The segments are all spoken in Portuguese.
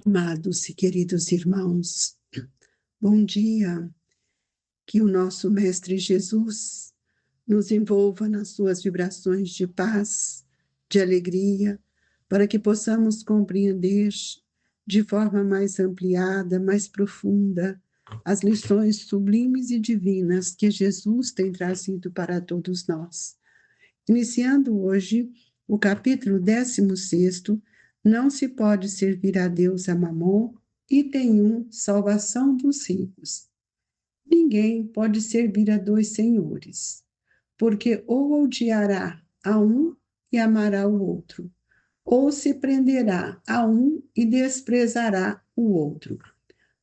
Amados e queridos irmãos, bom dia. Que o nosso Mestre Jesus nos envolva nas suas vibrações de paz, de alegria, para que possamos compreender de forma mais ampliada, mais profunda, as lições sublimes e divinas que Jesus tem trazido para todos nós. Iniciando hoje o capítulo 16, não se pode servir a Deus a Mamon, item 1, salvação dos ricos. Ninguém pode servir a dois senhores, porque ou odiará a um e amará o outro, ou se prenderá a um e desprezará o outro.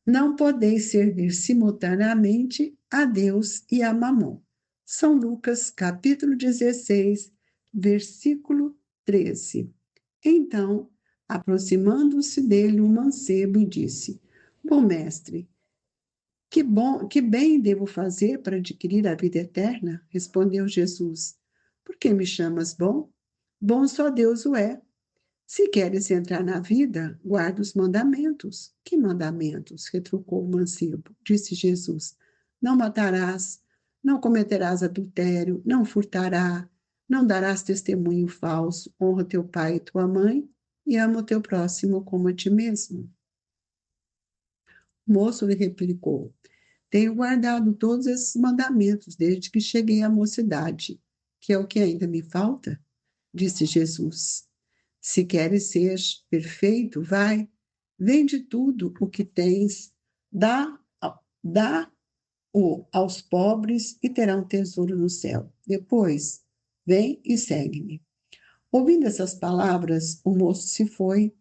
Não podeis servir simultaneamente a Deus e a Mamon. São Lucas, capítulo 16, versículo 13. Então, aproximando-se dele um mancebo e disse: Bom mestre, que bem devo fazer para adquirir a vida eterna? Respondeu Jesus. Por que me chamas bom? Bom só Deus o é. Se queres entrar na vida, guarda os mandamentos. Que mandamentos? Retrucou o mancebo. Disse Jesus: Não matarás, não cometerás adultério, não furtarás, não darás testemunho falso, honra teu pai e tua mãe e ama o teu próximo como a ti mesmo. O moço lhe replicou: Tenho guardado todos esses mandamentos desde que cheguei à mocidade. Que é o que ainda me falta? Disse Jesus. Se queres ser perfeito, vai, vende tudo o que tens, dá-o aos pobres e terá um tesouro no céu. Depois, vem e segue-me. Ouvindo essas palavras, o moço se foi,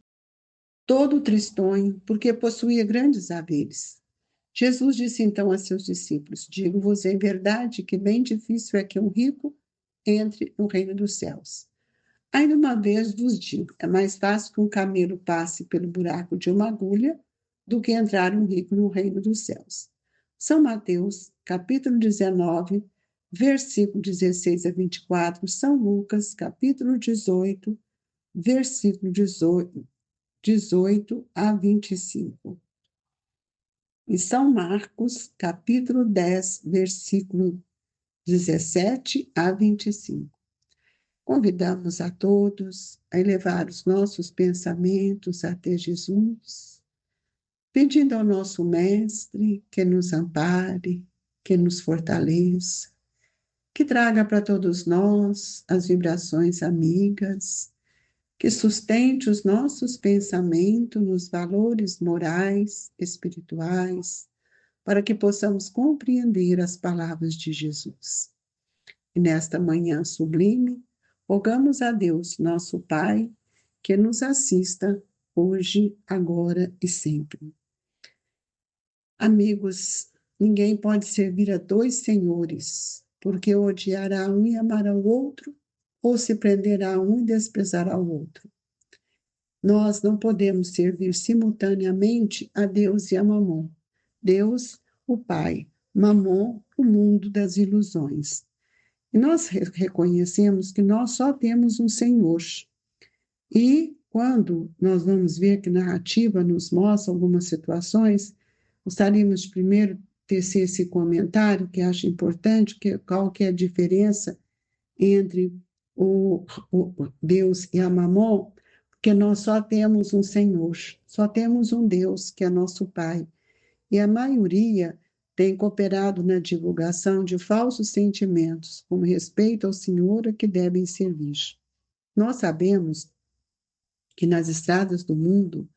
todo tristonho, porque possuía grandes haveres. Jesus disse então a seus discípulos: Digo-vos em verdade que bem difícil é que um rico entre no reino dos céus. Ainda uma vez vos digo, é mais fácil que um camelo passe pelo buraco de uma agulha do que entrar um rico no reino dos céus. São Mateus, capítulo 19, versículo 16 a 24, São Lucas, capítulo 18, versículo 18 a 25. E São Marcos, capítulo 10, versículo 17 a 25. Convidamos a todos a elevar os nossos pensamentos até Jesus, pedindo ao nosso Mestre que nos ampare, que nos fortaleça, que traga para todos nós as vibrações amigas, que sustente os nossos pensamentos nos valores morais, espirituais, para que possamos compreender as palavras de Jesus. E nesta manhã sublime, rogamos a Deus, nosso Pai, que nos assista hoje, agora e sempre. Amigos, ninguém pode servir a dois senhores, porque odiará um e amará o outro, ou se prenderá a um e desprezará o outro. Nós não podemos servir simultaneamente a Deus e a Mamon. Deus, o Pai, Mamon, o mundo das ilusões. E nós reconhecemos que nós só temos um Senhor. E quando nós vamos ver que a narrativa nos mostra algumas situações, gostaríamos de primeiro tecer esse comentário, que acho importante, qual que é a diferença entre o Deus e a Mamon, porque nós só temos um Senhor, só temos um Deus, que é nosso Pai. E a maioria tem cooperado na divulgação de falsos sentimentos, como respeito ao Senhor a que devem servir. Nós sabemos que nas estradas do mundo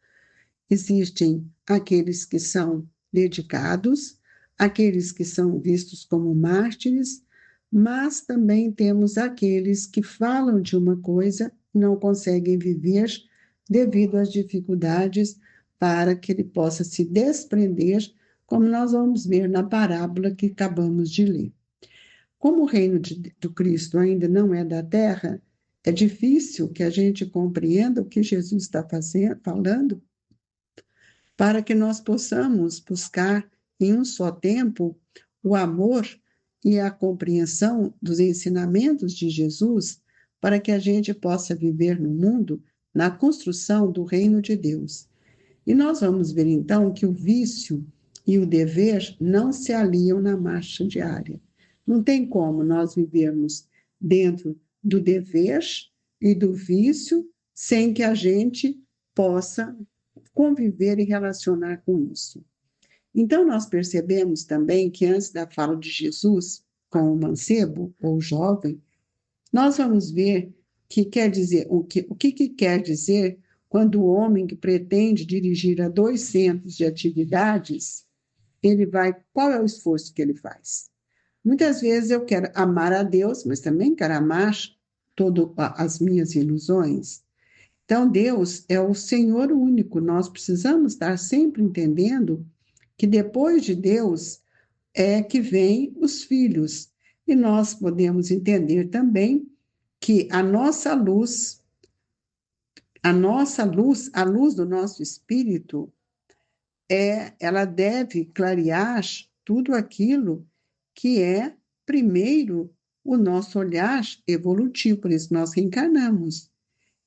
existem aqueles que são dedicados, aqueles que são vistos como mártires, mas também temos aqueles que falam de uma coisa e não conseguem viver devido às dificuldades para que ele possa se desprender, como nós vamos ver na parábola que acabamos de ler. Como o reino do Cristo ainda não é da terra, é difícil que a gente compreenda o que Jesus está falando, para que nós possamos buscar em um só tempo o amor e a compreensão dos ensinamentos de Jesus, para que a gente possa viver no mundo na construção do reino de Deus. E nós vamos ver, então, que o vício e o dever não se aliam na marcha diária. Não tem como nós vivermos dentro do dever e do vício sem que a gente possa conviver e relacionar com isso. Então, nós percebemos também que antes da fala de Jesus com o mancebo, ou jovem, nós vamos ver que quer dizer, o que quer dizer quando o homem que pretende dirigir a 2 centros de atividades, ele vai, qual é o esforço que ele faz? Muitas vezes eu quero amar a Deus, mas também quero amar todas as minhas ilusões. Então, Deus é o Senhor único. Nós precisamos estar sempre entendendo que depois de Deus é que vêm os filhos. E nós podemos entender também que a luz do nosso espírito, ela deve clarear tudo aquilo que é, primeiro, o nosso olhar evolutivo, por isso nós reencarnamos,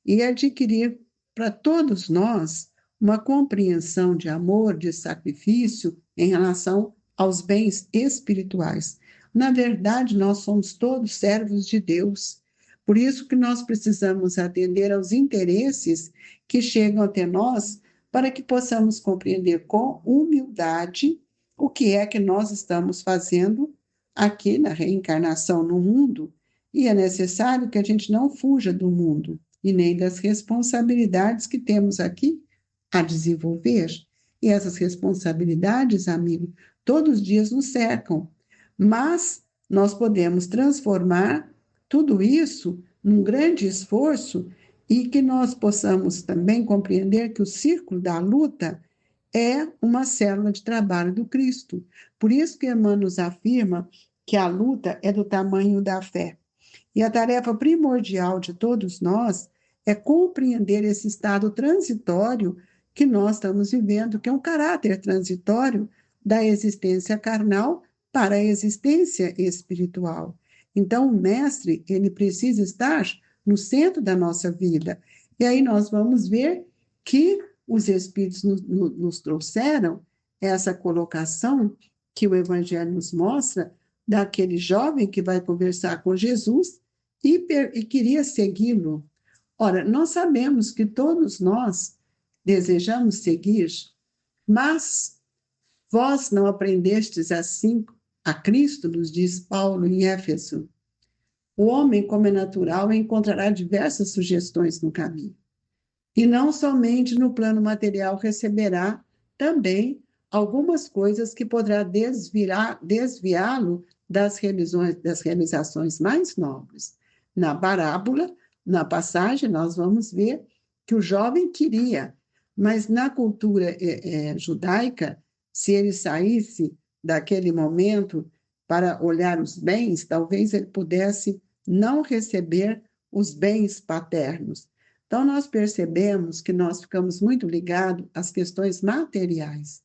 e adquirir para todos nós uma compreensão de amor, de sacrifício em relação aos bens espirituais. Na verdade, nós somos todos servos de Deus. Por isso que nós precisamos atender aos interesses que chegam até nós, para que possamos compreender com humildade o que é que nós estamos fazendo aqui na reencarnação no mundo, e é necessário que a gente não fuja do mundo e nem das responsabilidades que temos aqui a desenvolver. E essas responsabilidades, amigo, todos os dias nos cercam, mas nós podemos transformar tudo isso num grande esforço e que nós possamos também compreender que o círculo da luta é uma célula de trabalho do Cristo. Por isso que Emmanuel nos afirma que a luta é do tamanho da fé. E a tarefa primordial de todos nós é compreender esse estado transitório que nós estamos vivendo, que é um caráter transitório da existência carnal para a existência espiritual. Então, o mestre, ele precisa estar no centro da nossa vida. E aí nós vamos ver que os espíritos nos trouxeram essa colocação que o Evangelho nos mostra, daquele jovem que vai conversar com Jesus e queria segui-lo. Ora, nós sabemos que todos nós desejamos seguir, mas vós não aprendestes assim a Cristo, nos diz Paulo em Éfeso. O homem, como é natural, encontrará diversas sugestões no caminho. E não somente no plano material receberá também algumas coisas que poderá desviá-lo das realizações mais nobres. Na parábola, na passagem, nós vamos ver que o jovem queria, mas na cultura judaica, se ele saísse daquele momento para olhar os bens, talvez ele pudesse não receber os bens paternos. Então, nós percebemos que nós ficamos muito ligados às questões materiais.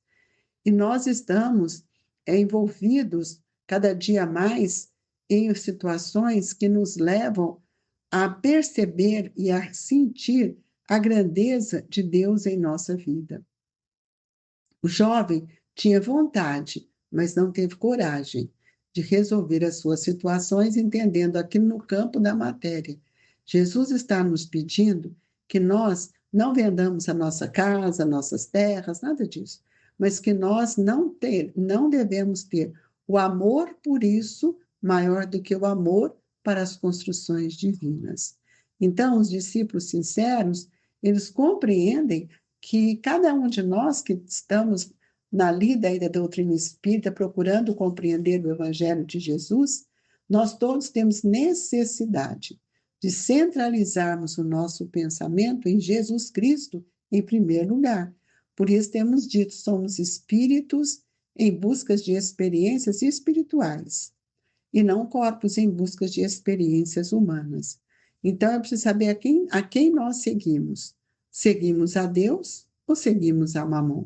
E nós estamos envolvidos cada dia mais em situações que nos levam a perceber e a sentir a grandeza de Deus em nossa vida. O jovem tinha vontade, mas não teve coragem de resolver as suas situações entendendo aquilo no campo da matéria. Jesus está nos pedindo que nós não vendamos a nossa casa, nossas terras, nada disso, mas que nós não devemos ter o amor por isso maior do que o amor para as construções divinas. Então, os discípulos sinceros, eles compreendem que cada um de nós que estamos na lida aí da doutrina espírita, procurando compreender o Evangelho de Jesus, nós todos temos necessidade de centralizarmos o nosso pensamento em Jesus Cristo em primeiro lugar. Por isso temos dito, somos espíritos em busca de experiências espirituais e não corpos em busca de experiências humanas. Então é preciso saber a quem nós seguimos. Seguimos a Deus ou seguimos a Mamon?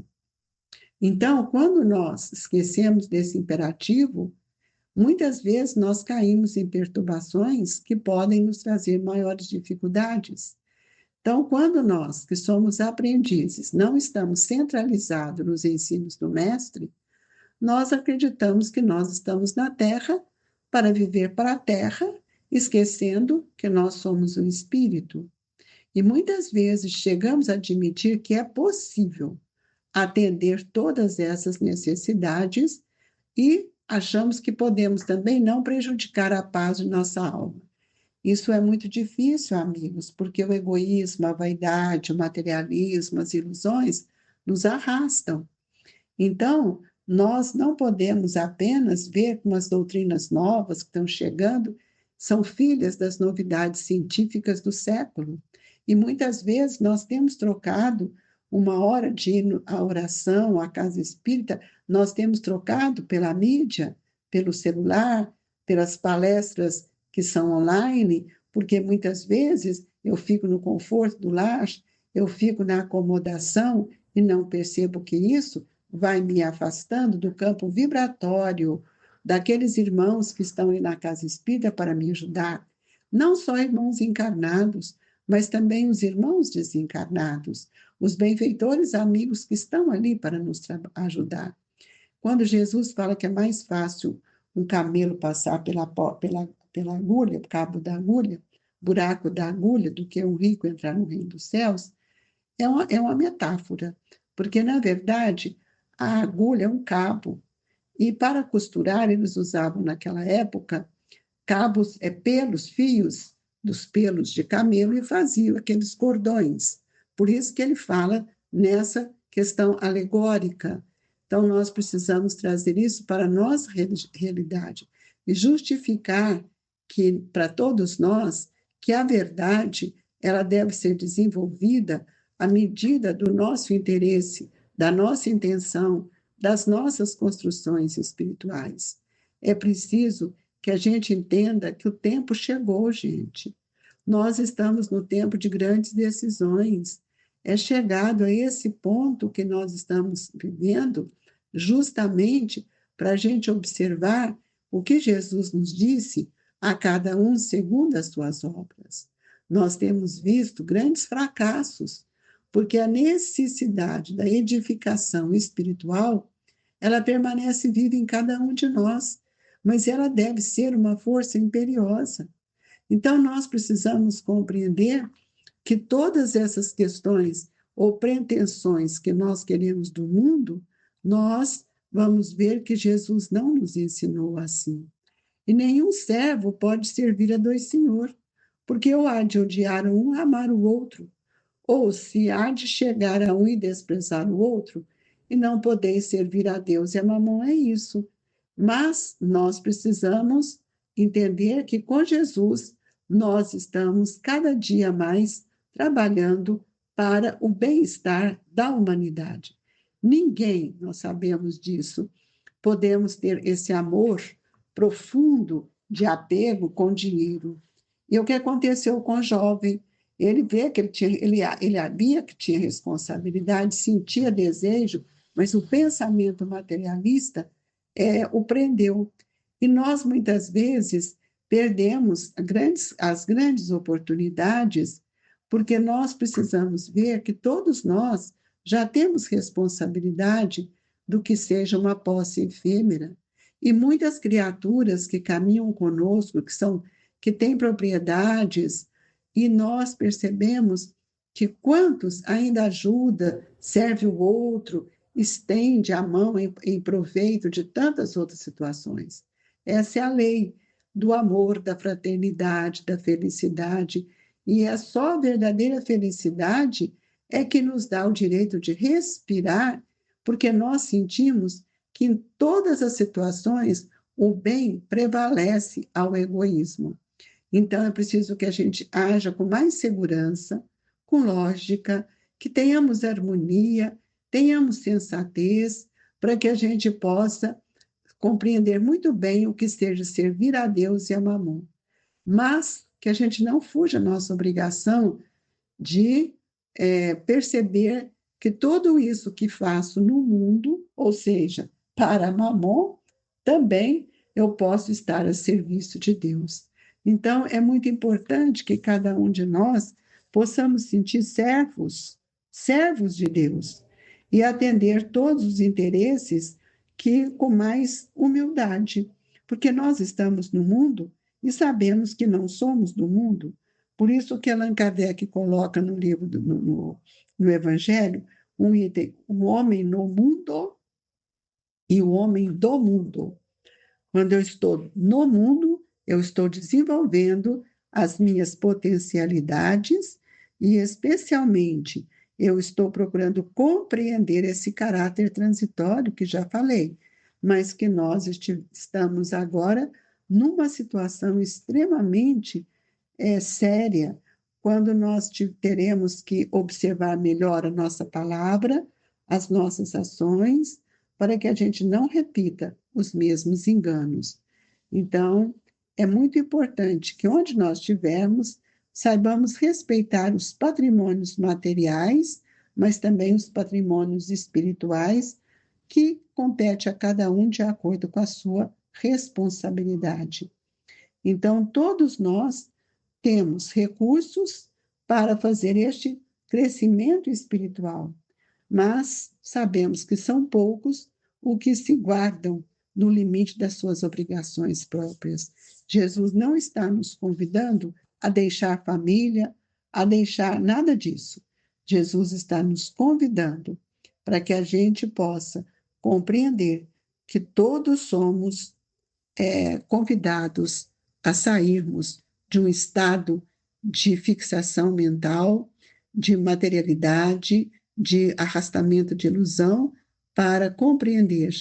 Então, quando nós esquecemos desse imperativo, muitas vezes nós caímos em perturbações que podem nos trazer maiores dificuldades. Então, quando nós, que somos aprendizes, não estamos centralizados nos ensinos do Mestre, nós acreditamos que nós estamos na Terra para viver para a Terra, esquecendo que nós somos um espírito. E muitas vezes chegamos a admitir que é possível atender todas essas necessidades e achamos que podemos também não prejudicar a paz de nossa alma. Isso é muito difícil, amigos, porque o egoísmo, a vaidade, o materialismo, as ilusões nos arrastam. Então, nós não podemos apenas ver como as doutrinas novas que estão chegando são filhas das novidades científicas do século. E muitas vezes nós temos trocado uma hora de ir à oração, à casa espírita, nós temos trocado pela mídia, pelo celular, pelas palestras que são online, porque muitas vezes eu fico no conforto do lar, eu fico na acomodação e não percebo que isso vai me afastando do campo vibratório daqueles irmãos que estão aí na casa espírita para me ajudar. Não só irmãos encarnados, mas também os irmãos desencarnados, os benfeitores amigos que estão ali para nos ajudar. Quando Jesus fala que é mais fácil um camelo passar pela agulha, cabo da agulha, buraco da agulha, do que um rico entrar no reino dos céus, é uma metáfora, porque, na verdade, a agulha é um cabo, e para costurar, eles usavam naquela época cabos, pelos, fios dos pelos de camelo e faziam aqueles cordões. Por isso que ele fala nessa questão alegórica. Então, nós precisamos trazer isso para a nossa realidade e justificar que, para todos nós, que a verdade ela deve ser desenvolvida à medida do nosso interesse, da nossa intenção, das nossas construções espirituais. É preciso que a gente entenda que o tempo chegou, gente. Nós estamos no tempo de grandes decisões. É chegado a esse ponto que nós estamos vivendo, justamente para a gente observar o que Jesus nos disse, a cada um segundo as suas obras. Nós temos visto grandes fracassos, porque a necessidade da edificação espiritual, ela permanece viva em cada um de nós, mas ela deve ser uma força imperiosa. Então, nós precisamos compreender que todas essas questões ou pretensões que nós queremos do mundo, nós vamos ver que Jesus não nos ensinou assim. E nenhum servo pode servir a dois senhores, porque ou há de odiar um e amar o outro, ou se há de chegar a um e desprezar o outro, e não podeis servir a Deus e a mamão, é isso. Mas nós precisamos entender que com Jesus nós estamos cada dia mais trabalhando para o bem-estar da humanidade. Ninguém, nós sabemos disso, podemos ter esse amor profundo de apego com dinheiro. E o que aconteceu com o jovem? Ele vê que ele havia que tinha responsabilidade, sentia desejo, mas o pensamento materialista o prendeu. E nós, muitas vezes, perdemos as grandes oportunidades, porque nós precisamos ver que todos nós já temos responsabilidade do que seja uma posse efêmera. E muitas criaturas que caminham conosco, que têm propriedades, e nós percebemos que quantos ainda ajuda, serve o outro, estende a mão em proveito de tantas outras situações. Essa é a lei do amor, da fraternidade, da felicidade, e é só a verdadeira felicidade é que nos dá o direito de respirar, porque nós sentimos que em todas as situações o bem prevalece ao egoísmo. Então, é preciso que a gente haja com mais segurança, com lógica, que tenhamos harmonia, tenhamos sensatez, para que a gente possa compreender muito bem o que seja servir a Deus e a Mamon. Mas que a gente não fuja da nossa obrigação de perceber que tudo isso que faço no mundo, ou seja, para Mamon, também eu posso estar a serviço de Deus. Então, é muito importante que cada um de nós possamos sentir servos de Deus, e atender todos os interesses que com mais humildade, porque nós estamos no mundo e sabemos que não somos do mundo. Por isso que Allan Kardec coloca no livro, no Evangelho, um item, o homem no mundo e o homem do mundo. Quando eu estou no mundo, eu estou desenvolvendo as minhas potencialidades e, especialmente, eu estou procurando compreender esse caráter transitório que já falei, mas que nós estamos agora numa situação extremamente séria, quando nós teremos que observar melhor a nossa palavra, as nossas ações, para que a gente não repita os mesmos enganos. Então, é muito importante que onde nós estivermos, saibamos respeitar os patrimônios materiais, mas também os patrimônios espirituais, que compete a cada um de acordo com a sua responsabilidade. Então, todos nós temos recursos para fazer este crescimento espiritual, mas sabemos que são poucos os que se guardam no limite das suas obrigações próprias. Jesus não está nos convidando a deixar família, a deixar nada disso. Jesus está nos convidando para que a gente possa compreender que todos somos convidados a sairmos de um estado de fixação mental, de materialidade, de arrastamento de ilusão, para compreender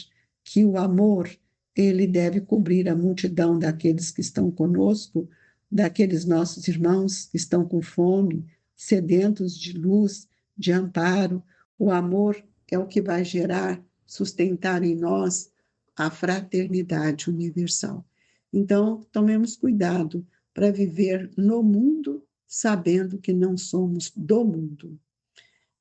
que o amor, ele deve cobrir a multidão daqueles que estão conosco, daqueles nossos irmãos que estão com fome, sedentos de luz, de amparo. O amor é o que vai gerar, sustentar em nós a fraternidade universal. Então, tomemos cuidado para viver no mundo, sabendo que não somos do mundo.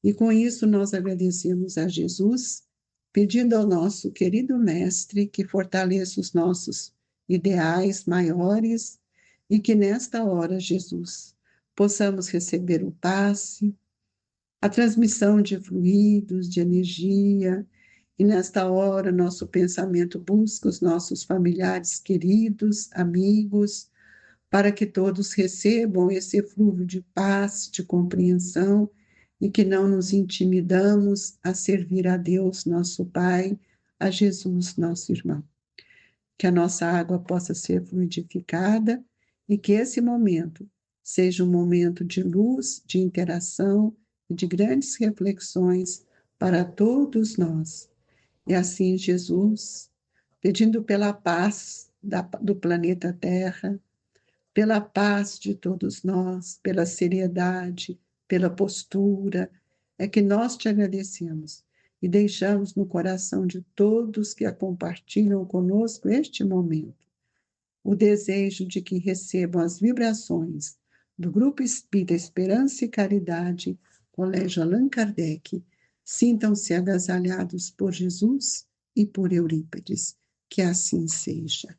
E com isso, nós agradecemos a Jesus, pedindo ao nosso querido Mestre que fortaleça os nossos ideais maiores e que nesta hora, Jesus, possamos receber o passe, a transmissão de fluidos, de energia, e nesta hora nosso pensamento busca os nossos familiares queridos, amigos, para que todos recebam esse eflúvio de paz, de compreensão, e que não nos intimidamos a servir a Deus, nosso Pai, a Jesus, nosso irmão. Que a nossa água possa ser fluidificada e que esse momento seja um momento de luz, de interação e de grandes reflexões para todos nós. E assim, Jesus, pedindo pela paz do planeta Terra, pela paz de todos nós, pela seriedade, pela postura, é que nós te agradecemos e deixamos no coração de todos que a compartilham conosco este momento o desejo de que recebam as vibrações do Grupo Espírita Esperança e Caridade, Colégio Allan Kardec, sintam-se agasalhados por Jesus e por Eurípides. Que assim seja.